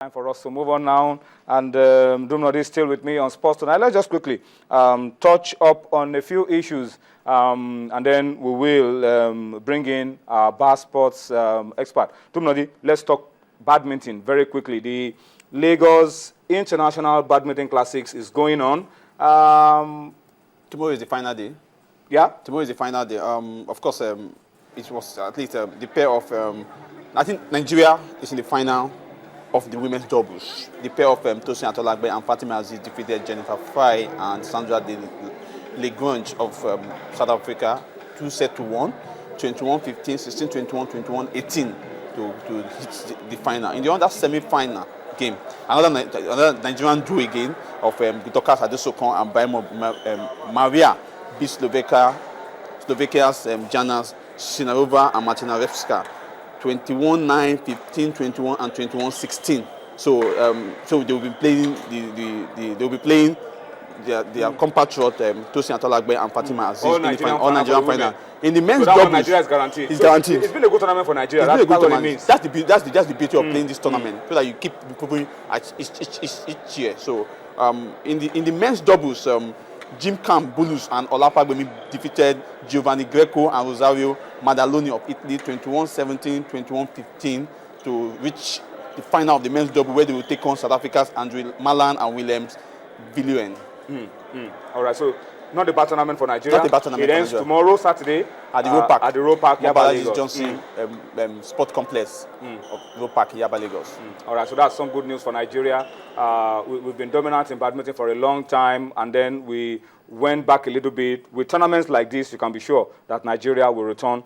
Time for us to move on now, and Dumnodi is still with me on Sports Tonight. Let's just quickly touch up on a few issues, and then we will bring in our bar sports expert. Dumnodi, let's talk badminton very quickly. The Lagos International Badminton Classics is going on. Tomorrow is the final day. Yeah? Tomorrow is the final day. Of course, it was at least the pair of... I think Nigeria is in the final of the women's doubles. The pair of Tosin Atolagbe and Fatima Aziz defeated Jennifer Fry and Sandra de Legrange of South Africa 2-1, 21-15, 16-21, 21-18 to hit the final. In the other semi-final game, another Nigerian drew again of Gitokas Adesokon and Baimo Maria beat Slovakia's Janas Sinarova and Martina Revska 21-9, 15-21, and 21-16. So they will be playing their compatriot Tosin Atolagbe and Fatima Aziz in the final, all Nigerian final. In the men's so doubles, Nigeria is guaranteed. It's guaranteed. It's been a good tournament for Nigeria. That's what it means. That's the beauty of playing this tournament, so that you keep improving each year. So in the men's doubles, Jim Camp Bulus and Olapagbemi defeated Giovanni Greco and Rosario Madaloni of Italy 21-17, 21-15 to reach the final of the men's double, where they will take on South Africa's Andrew Malan and Williams Villuen. All right, so not the bar tournament for Nigeria. Not the bar tournament. It ends tomorrow, Saturday, at the Road Park. At the Road Park, Yaba Lagos. Johnson Sport Complex of Road Park, Yaba Lagos. All right, so that's some good news for Nigeria. We've been dominant in badminton for a long time, and then we went back a little bit. With tournaments like this, you can be sure that Nigeria will return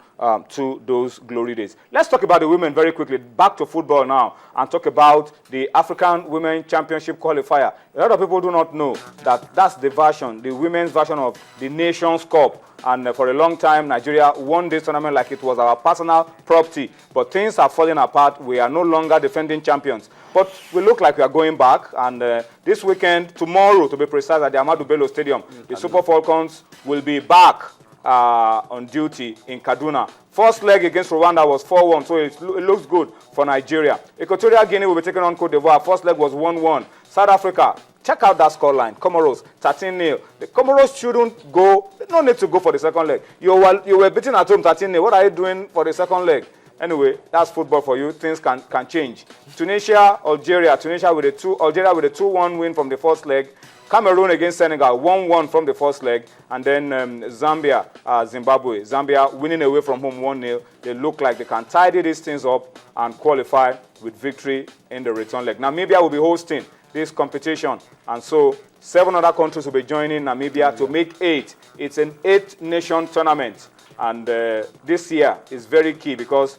to those glory days. Let's talk about the women very quickly. Back to football now, and talk about the African Women Championship qualifier. A lot of people do not know that that's the version, the women's version of the Nations Cup. And for a long time, Nigeria won this tournament like it was our personal property. But things are falling apart. We are no longer defending champions. But we look like we are going back. And this weekend, tomorrow, to be precise, at the Ahmadu Bello Stadium, the Super Falcons will be back on duty in Kaduna. First leg against Rwanda was 4-1, so it looks good for Nigeria. Equatorial Guinea will be taking on Cote d'Ivoire. First leg was 1-1. South Africa, check out that scoreline. Comoros, 13-0. The Comoros shouldn't go. No need to go for the second leg. You were beaten at home 13-0. What are you doing for the second leg? Anyway, that's football for you. Things can change. Tunisia, Algeria. Algeria with a 2-1 win from the first leg. Cameroon against Senegal, 1-1 from the first leg. And then Zambia, Zimbabwe. Zambia winning away from home 1-0. They look like they can tidy these things up and qualify with victory in the return leg. Namibia will be hosting this competition. And so 7 other countries will be joining Namibia to make 8. It's an 8-nation tournament. And this year is very key because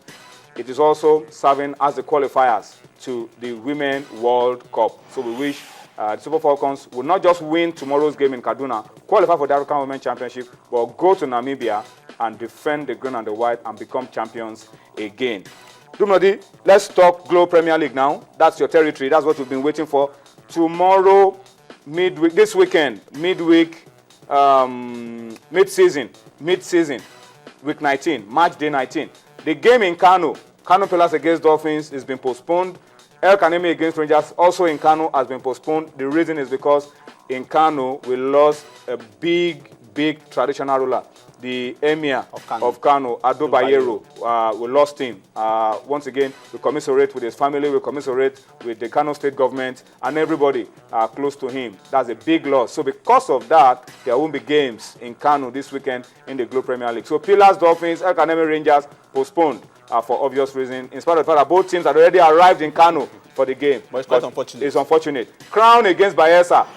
it is also serving as the qualifiers to the Women-World Cup. So we wish the Super Falcons will not just win tomorrow's game in Kaduna, qualify for the African Women Championship, but go to Namibia and defend the green and the white and become champions again. Dumnodi, let's talk Globe Premier League now. That's your territory. That's what we've been waiting for. Tomorrow, midweek, this weekend, midweek, mid-season, week 19, match day 19. The game in Kano Pillars against Dolphins has been postponed. El Kanemi against Rangers, also in Kano, has been postponed. The reason is because in Kano, we lost a big traditional ruler, the Emir of Kano, Ado Bayero. We lost him. Once again, we commiserate with his family, we commiserate with the Kano state government, and everybody close to him. That's a big loss. So because of that, there won't be games in Kano this weekend in the Globe Premier League. So Pillars, Dolphins, El Kanemi, Rangers postponed. For obvious reasons, in spite of the fact that both teams had already arrived in Kano for the game. But it's quite unfortunate. It's unfortunate. Crown against Bayelsa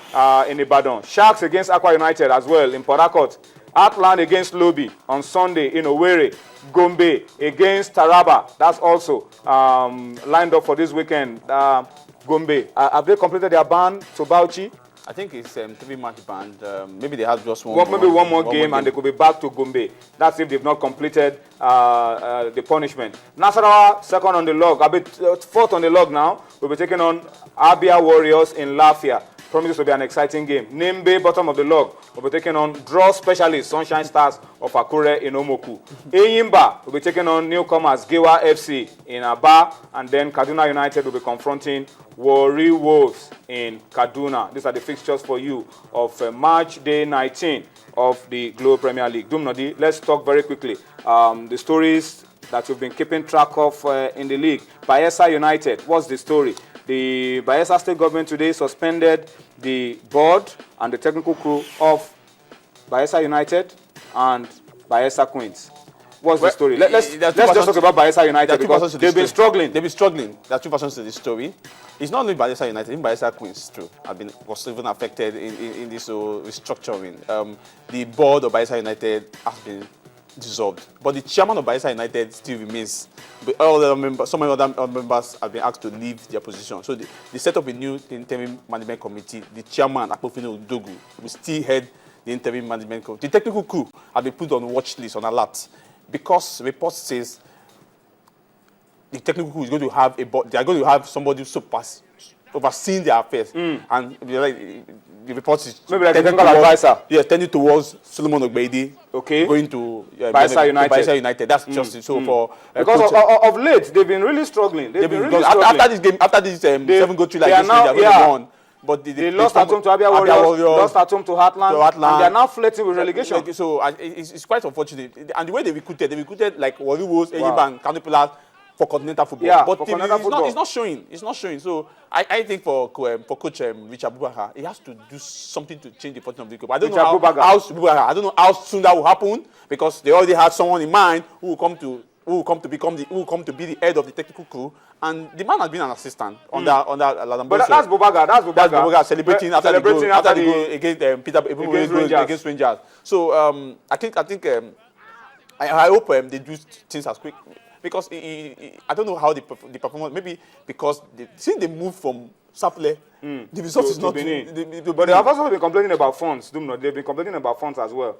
in Ibadan. Sharks against Aqua United as well in Port Harcourt. Atland against Lobi on Sunday in Owerri. Gombe against Taraba. That's also lined up for this weekend. Gombe, have they completed their ban to Bauchi? I think it's 3-match ban. Maybe they have just one more game, and they could be back to Gombe. That's if they've not completed the punishment. Nasarawa, second on the log. A bit fourth on the log now. We'll be taking on Abia Warriors in Lafia. promises to be an exciting game. Nimbe, bottom of the log, will be taking on draw specialist Sunshine Stars of Akure in Omoku. Eyimba will be taking on newcomers Gewa FC in Aba, and then Kaduna United will be confronting Warri Wolves in Kaduna. These are the fixtures for you of March day 19 of the Globe Premier League. Dumnodi, let's talk very quickly. The stories that you've been keeping track of in the league. Bayelsa United, what's the story? The Bayelsa State government today suspended the board and the technical crew of Bayelsa United and Bayelsa Queens. What's the story? Let's just talk about Bayelsa United because they've been struggling. They've been struggling. There are two versions to this story. It's not only Bayelsa United, even Bayelsa Queens too was even affected in this restructuring. The board of Bayelsa United has been dissolved, but the chairman of Bayelsa United still remains. But all the members, some other members have been asked to leave their position. So they set up a new interim management committee. The chairman, Akpofino Udogu, will still head the interim management committee. The technical crew have been put on watch list, on alert, because report says the technical crew is going to have they are going to have somebody overseeing their affairs, and the report is maybe like a technical advisor. Yeah, tending towards Solomon Ogbeide. Okay. Going to Bayelsa United. Bayelsa United. That's just it. So for because of late they've been really struggling. They've been really struggling. After this 7-3 like this, they are going to won. But they lost at home to Abia Warriors, lost at home to Heartland, and they are now flirting with relegation. So it's quite unfortunate. And the way they recruited like Warri Wolves, Eyimba, and Kanopilas for continental football. Yeah, but for continental football. It's not showing. It's not showing. So I think for Coach Richard Abubakar, he has to do something to change the fortune of the club. I don't know how soon that will happen, because they already have someone in mind who will come to be the head of the technical crew, and the man has been an assistant under Ladambo. But that's Bobaga celebrating after the goal against Rangers. So I think I hope they do things as quick, because I don't know how the performance, maybe because since they moved from Saple, the result is not. But they have also been complaining about funds. They've been complaining about funds as well.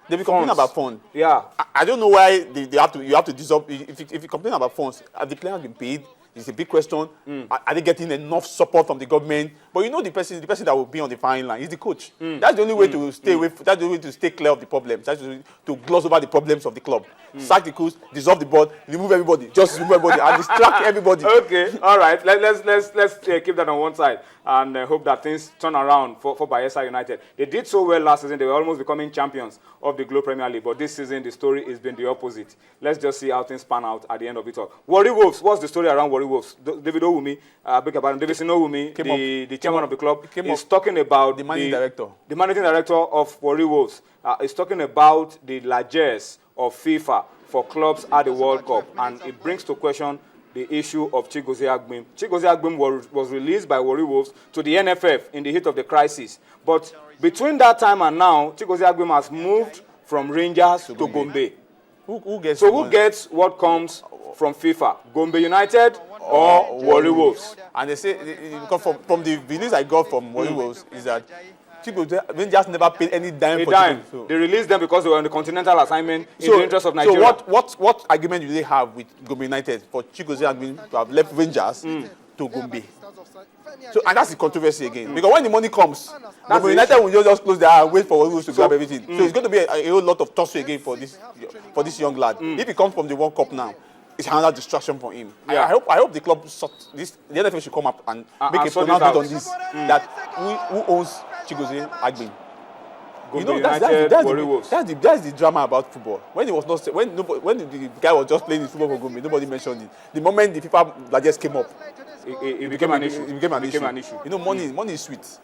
They've been complaining about funds. Yeah. I don't know why you have to dissolve. If you complain about funds, have the players been paid? It's a big question. Are they getting enough support from the government? But you know, the person that will be on the firing line is the coach. That's the only way to stay away. That's the only way to stay clear of the problems. That's the way to gloss over the problems of the club. Sack the coach, dissolve the board, remove everybody, just remove everybody, and distract everybody. Okay, all right. Let's keep that on one side and hope that things turn around for Bayelsa United. They did so well last season. They were almost becoming champions of the Globe Premier League. But this season, the story has been the opposite. Let's just see how things pan out at the end of it all. Warri Wolves, what's the story around Warri Wolves? David Owumi, David Sinowumi, the chairman of the club, is talking about the managing director. The managing director of Warri Wolves is talking about the largesse of FIFA for clubs at the World Cup, and it brings to question the issue of Chigozie Agbim. Chigozie Agbim was released by Warri Wolves to the NFF in the heat of the crisis. But between that time and now, Chigozie Agbim has moved from Rangers to Gombe. Who gets what comes from FIFA? Gombe United or Warri Wolves? And they say, from the release I got from Warri Wolves, is that Rangers never paid any dime for them. So they released them because they were on the continental assignment in the interest of Nigeria. So what argument do they have with Gombe United for Chigozie Agbim to have left Rangers to Gombe? So, and that's the controversy again. Because when the money comes, Gombe United will just close their eye and wait for Warri Wolves to grab everything. So it's going to be a whole lot of tussle again for this young lad. If he comes from the World Cup now, it's another distraction for him. Yeah. I hope the club the NFL should come up and make a pronouncement on this. That who owns Chigozie Agbim? You know, that's the drama about football. When it was not when the guy was just playing his football for Gombe, nobody mentioned it. The moment the FIFA largesse came up, it became an issue. It became an issue. You know, money is sweet.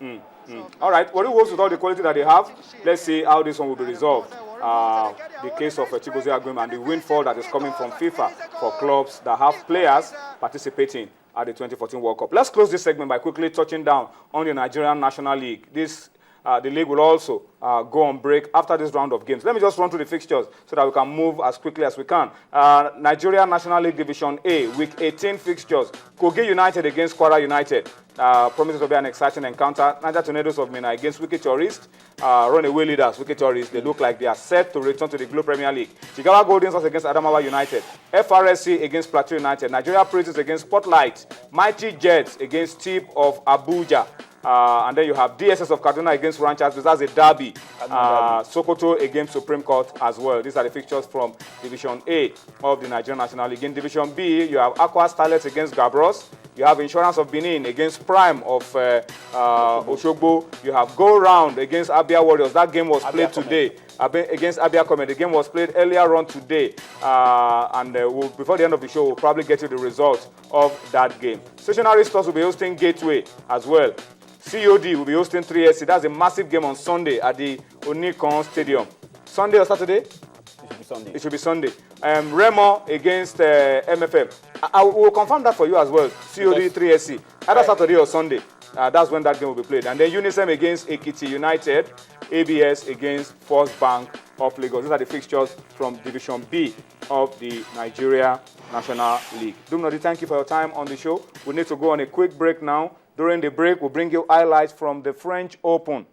All right, Warri Wolves with all the quality that they have, let's see how this one will be resolved. The case of Chigozie Agbim and the windfall that is coming from FIFA for clubs that have players participating at the 2014 World Cup. Let's close this segment by quickly touching down on the Nigerian National League. The league will also go on break after this round of games. Let me just run through the fixtures so that we can move as quickly as we can. Nigeria National League Division A, Week 18 fixtures. Kogi United against Kwara United. Promises to be an exciting encounter. Niger Tornadoes of Minna against Wiki Tourist. Runaway leaders, Wiki Tourist. They look like they are set to return to the Globe Premier League. Jigawa Golden Stars against Adamawa United. FRSC against Plateau United. Nigeria Princess against Spotlight. Mighty Jets against Tip of Abuja. And then you have DSS of Kaduna against Ranchers. That's a derby. Sokoto against Supreme Court as well. These are the fixtures from Division A of the Nigerian National League. In Division B, you have Aqua Starlets against Gabros. You have Insurance of Benin against Prime of Oshogbo. You have Go Round against Abia Warriors. That game was played today. Against Abia Comet. The game was played earlier on today. Before the end of the show, we'll probably get you the results of that game. Stationary Stores will be hosting Gateway as well. COD will be hosting 3SC. That's a massive game on Sunday at the Onikon Stadium. Sunday or Saturday? Sunday. It should be Sunday. Remo against MFM. I will confirm that for you as well. COD 3SC. Either Saturday or Sunday. That's when that game will be played. And then Unisem against Ekiti United. ABS against First Bank of Lagos. These are the fixtures from Division B of the Nigeria National League. Dumnodi, thank you for your time on the show. We need to go on a quick break now. During the break, we'll bring you highlights from the French Open.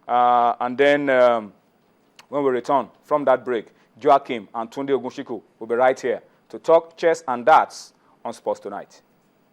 And then when we return from that break, Joachim and Tunde Ogunshiku will be right here to talk chess and darts on Sports Tonight.